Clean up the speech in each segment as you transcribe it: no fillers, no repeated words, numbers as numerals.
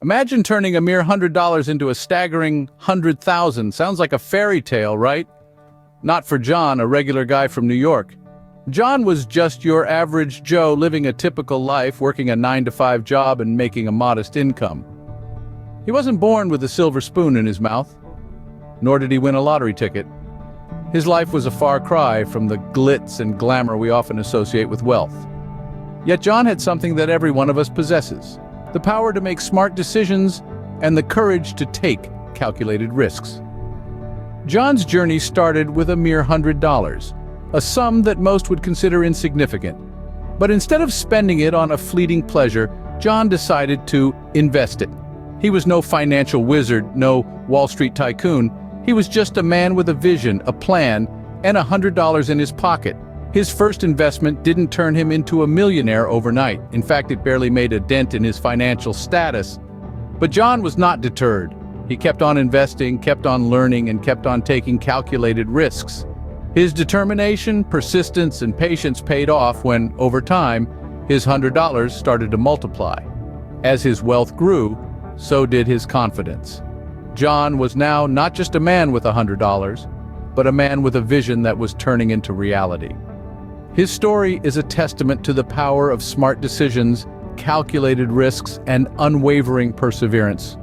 Imagine turning a mere $100 into a staggering 100,000. Sounds like a fairy tale, right? Not for John, a regular guy from New York. John was just your average Joe living a typical life, working a 9-to-5 job and making a modest income. He wasn't born with a silver spoon in his mouth, nor did he win a lottery ticket. His life was a far cry from the glitz and glamour we often associate with wealth. Yet John had something that every one of us possesses: the power to make smart decisions and the courage to take calculated risks. John's journey started with a mere $100, a sum that most would consider insignificant. But instead of spending it on a fleeting pleasure, John decided to invest it. He was no financial wizard, no Wall Street tycoon. He was just a man with a vision, a plan, and $100 in his pocket. His first investment didn't turn him into a millionaire overnight. In fact, it barely made a dent in his financial status. But John was not deterred. He kept on investing, kept on learning, and kept on taking calculated risks. His determination, persistence, and patience paid off when, over time, his $100 started to multiply. As his wealth grew, so did his confidence. John was now not just a man with $100, but a man with a vision that was turning into reality. His story is a testament to the power of smart decisions, calculated risks, and unwavering perseverance.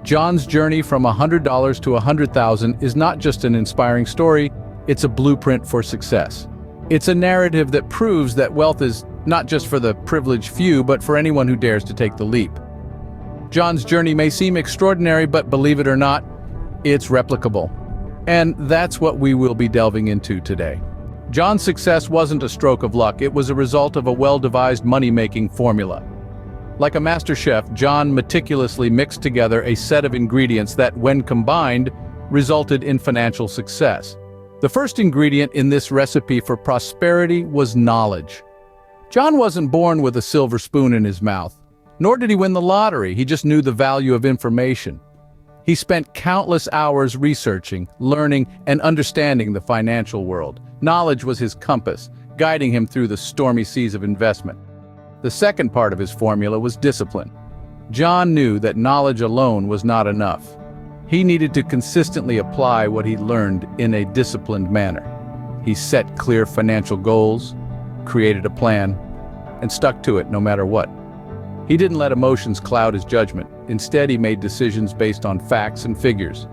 John's journey from $100 to $100,000 is not just an inspiring story, it's a blueprint for success. It's a narrative that proves that wealth is not just for the privileged few, but for anyone who dares to take the leap. John's journey may seem extraordinary, but believe it or not, it's replicable. And that's what we will be delving into today. John's success wasn't a stroke of luck, it was a result of a well-devised money-making formula. Like a master chef, John meticulously mixed together a set of ingredients that, when combined, resulted in financial success. The first ingredient in this recipe for prosperity was knowledge. John wasn't born with a silver spoon in his mouth, nor did he win the lottery. He just knew the value of information. He spent countless hours researching, learning, and understanding the financial world. Knowledge was his compass, guiding him through the stormy seas of investment. The second part of his formula was discipline. John knew that knowledge alone was not enough. He needed to consistently apply what he learned in a disciplined manner. He set clear financial goals, created a plan, and stuck to it no matter what. He didn't let emotions cloud his judgment. Instead, he made decisions based on facts and figures.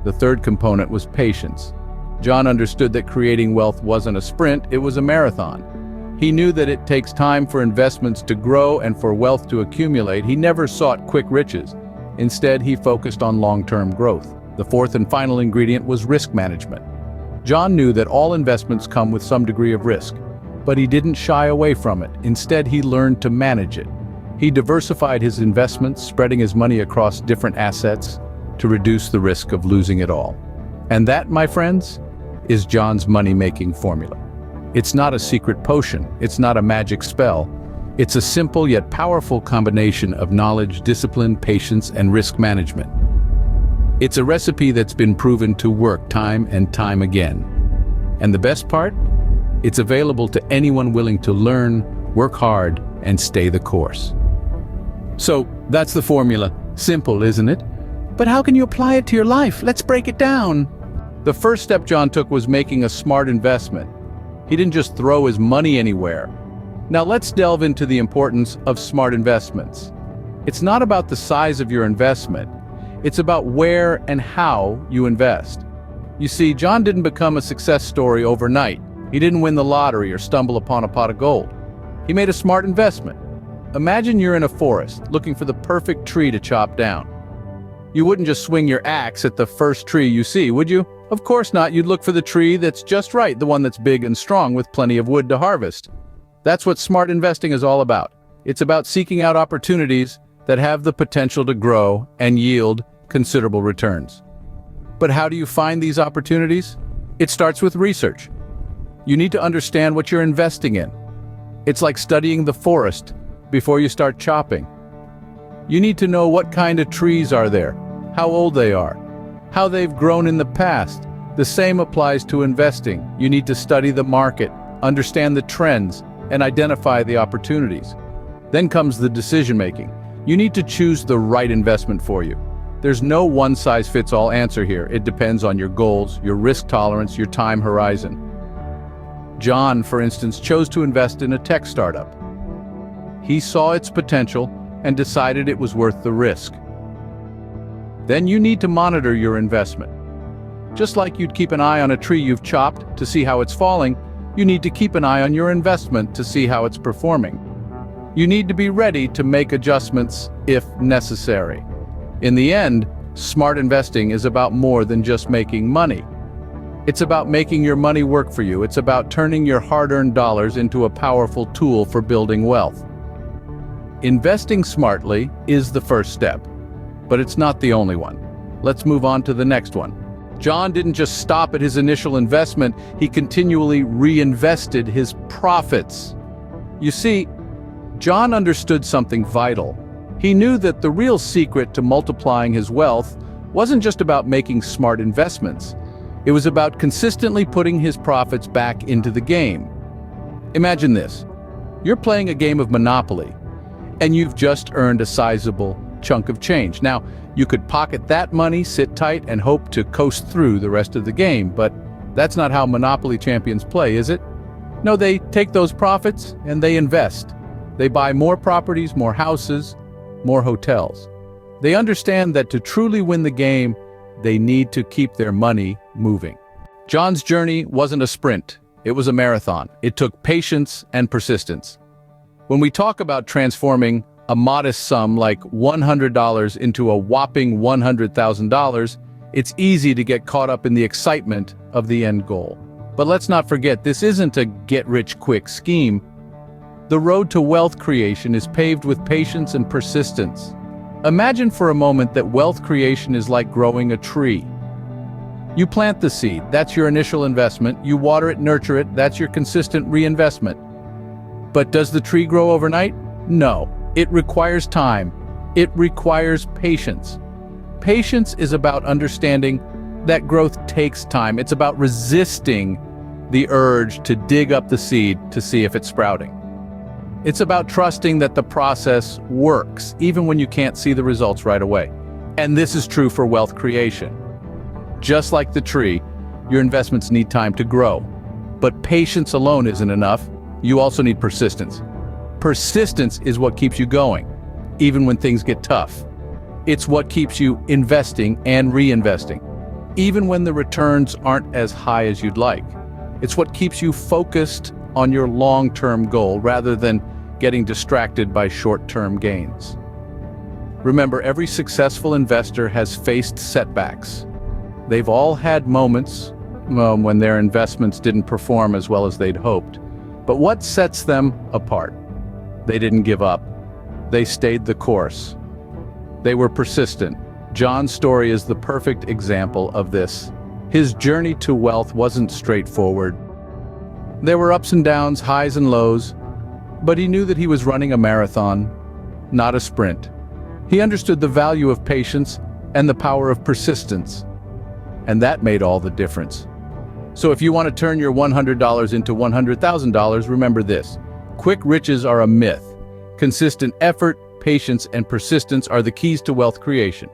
The third component was patience. John understood that creating wealth wasn't a sprint, it was a marathon. He knew that it takes time for investments to grow and for wealth to accumulate. He never sought quick riches. Instead, he focused on long-term growth. The fourth and final ingredient was risk management. John knew that all investments come with some degree of risk, but he didn't shy away from it. Instead, he learned to manage it. He diversified his investments, spreading his money across different assets to reduce the risk of losing it all. And that, my friends, is John's money-making formula. It's not a secret potion, it's not a magic spell. It's a simple yet powerful combination of knowledge, discipline, patience, and risk management. It's a recipe that's been proven to work time and time again. And the best part? It's available to anyone willing to learn, work hard, and stay the course. So, that's the formula. Simple, isn't it? But how can you apply it to your life? Let's break it down. The first step John took was making a smart investment. He didn't just throw his money anywhere. Now let's delve into the importance of smart investments. It's not about the size of your investment. It's about where and how you invest. You see, John didn't become a success story overnight. He didn't win the lottery or stumble upon a pot of gold. He made a smart investment. Imagine you're in a forest, looking for the perfect tree to chop down. You wouldn't just swing your axe at the first tree you see, would you? Of course not. You'd look for the tree that's just right, the one that's big and strong with plenty of wood to harvest. That's what smart investing is all about. It's about seeking out opportunities that have the potential to grow and yield considerable returns. But how do you find these opportunities? It starts with research. You need to understand what you're investing in. It's like studying the forest before you start chopping. You need to know what kind of trees are there, how old they are, how they've grown in the past. The same applies to investing. You need to study the market, understand the trends, and identify the opportunities. Then comes the decision-making. You need to choose the right investment for you. There's no one-size-fits-all answer here. It depends on your goals, your risk tolerance, your time horizon. John, for instance, chose to invest in a tech startup. He saw its potential and decided it was worth the risk. Then you need to monitor your investment. Just like you'd keep an eye on a tree you've chopped to see how it's falling, you need to keep an eye on your investment to see how it's performing. You need to be ready to make adjustments if necessary. In the end, smart investing is about more than just making money. It's about making your money work for you. It's about turning your hard-earned dollars into a powerful tool for building wealth. Investing smartly is the first step, but it's not the only one. Let's move on to the next one. John didn't just stop at his initial investment, he continually reinvested his profits. You see, John understood something vital. He knew that the real secret to multiplying his wealth wasn't just about making smart investments. It was about consistently putting his profits back into the game. Imagine this. You're playing a game of Monopoly, and you've just earned a sizable chunk of change. Now, you could pocket that money, sit tight, and hope to coast through the rest of the game, but that's not how Monopoly champions play, is it? No, they take those profits and they invest. They buy more properties, more houses, more hotels. They understand that to truly win the game, they need to keep their money moving. John's journey wasn't a sprint, it was a marathon. It took patience and persistence. When we talk about transforming a modest sum like $100 into a whopping $100,000, it's easy to get caught up in the excitement of the end goal. But let's not forget, this isn't a get-rich-quick scheme. The road to wealth creation is paved with patience and persistence. Imagine for a moment that wealth creation is like growing a tree. You plant the seed, that's your initial investment. You water it, nurture it, that's your consistent reinvestment. But does the tree grow overnight? No. It requires time. It requires patience. Patience is about understanding that growth takes time. It's about resisting the urge to dig up the seed to see if it's sprouting. It's about trusting that the process works, even when you can't see the results right away. And this is true for wealth creation. Just like the tree, your investments need time to grow. But patience alone isn't enough. You also need persistence. Persistence is what keeps you going, even when things get tough. It's what keeps you investing and reinvesting, even when the returns aren't as high as you'd like. It's what keeps you focused on your long-term goal rather than getting distracted by short-term gains. Remember, every successful investor has faced setbacks. They've all had moments when their investments didn't perform as well as they'd hoped. But what sets them apart? They didn't give up. They stayed the course. They were persistent. John's story is the perfect example of this. His journey to wealth wasn't straightforward. There were ups and downs, highs and lows, but he knew that he was running a marathon, not a sprint. He understood the value of patience and the power of persistence, and that made all the difference. So if you want to turn your $100 into $100,000, remember this. Quick riches are a myth. Consistent effort, patience, and persistence are the keys to wealth creation.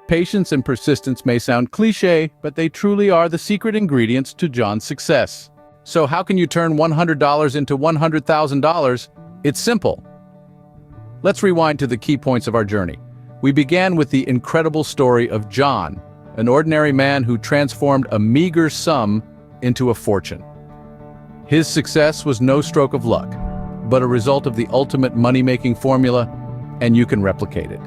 Patience and persistence may sound cliché, but they truly are the secret ingredients to John's success. So how can you turn $100 into $100,000? It's simple. Let's rewind to the key points of our journey. We began with the incredible story of John, an ordinary man who transformed a meager sum into a fortune. His success was no stroke of luck, but a result of the ultimate money-making formula, and you can replicate it.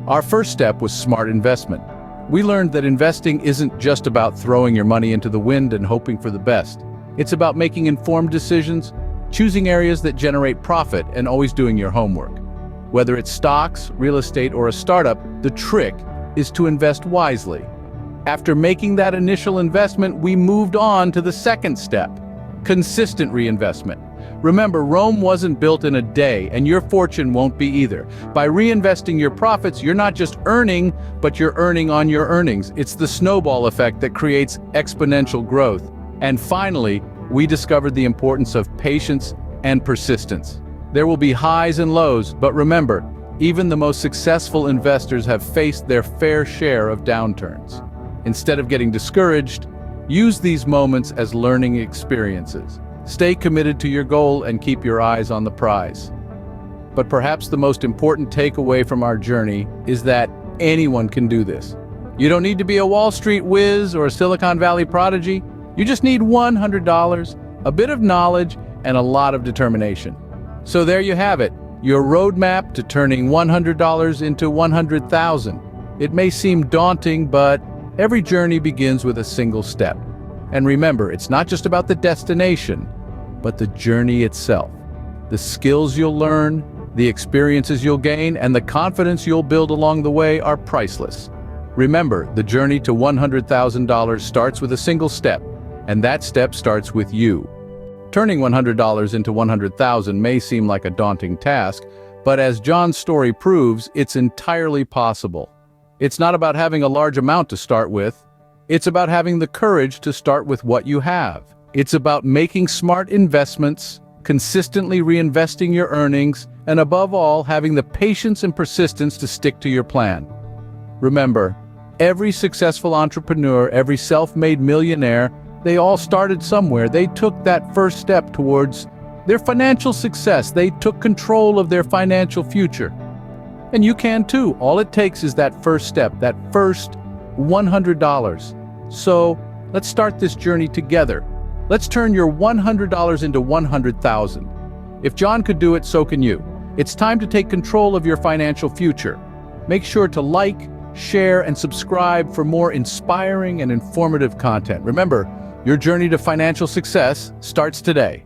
Our first step was smart investment. We learned that investing isn't just about throwing your money into the wind and hoping for the best. It's about making informed decisions, choosing areas that generate profit, and always doing your homework. Whether it's stocks, real estate, or a startup, the trick is to invest wisely. After making that initial investment, we moved on to the second step, consistent reinvestment. Remember, Rome wasn't built in a day, and your fortune won't be either. By reinvesting your profits, you're not just earning, but you're earning on your earnings. It's the snowball effect that creates exponential growth. And finally, we discovered the importance of patience and persistence. There will be highs and lows, but remember, Even the most successful investors have faced their fair share of downturns. Instead of getting discouraged, use these moments as learning experiences. Stay committed to your goal and keep your eyes on the prize. But perhaps the most important takeaway from our journey is that anyone can do this. You don't need to be a Wall Street whiz or a Silicon Valley prodigy. You just need $100, a bit of knowledge, and a lot of determination. So there you have it, your roadmap to turning $100 into $100,000. It may seem daunting, but every journey begins with a single step. And remember, it's not just about the destination, but the journey itself. The skills you'll learn, the experiences you'll gain, and the confidence you'll build along the way are priceless. Remember, the journey to $100,000 starts with a single step, and that step starts with you. Turning $100 into $100,000 may seem like a daunting task, but as John's story proves, it's entirely possible. It's not about having a large amount to start with. It's about having the courage to start with what you have. It's about making smart investments, consistently reinvesting your earnings, and above all, having the patience and persistence to stick to your plan. Remember, every successful entrepreneur, every self-made millionaire, they all started somewhere. They took that first step towards their financial success. They took control of their financial future. And you can too. All it takes is that first step, that first $100. So let's start this journey together. Let's turn your $100 into $100,000. If John could do it, so can you. It's time to take control of your financial future. Make sure to like, share, and subscribe for more inspiring and informative content. Remember, your journey to financial success starts today.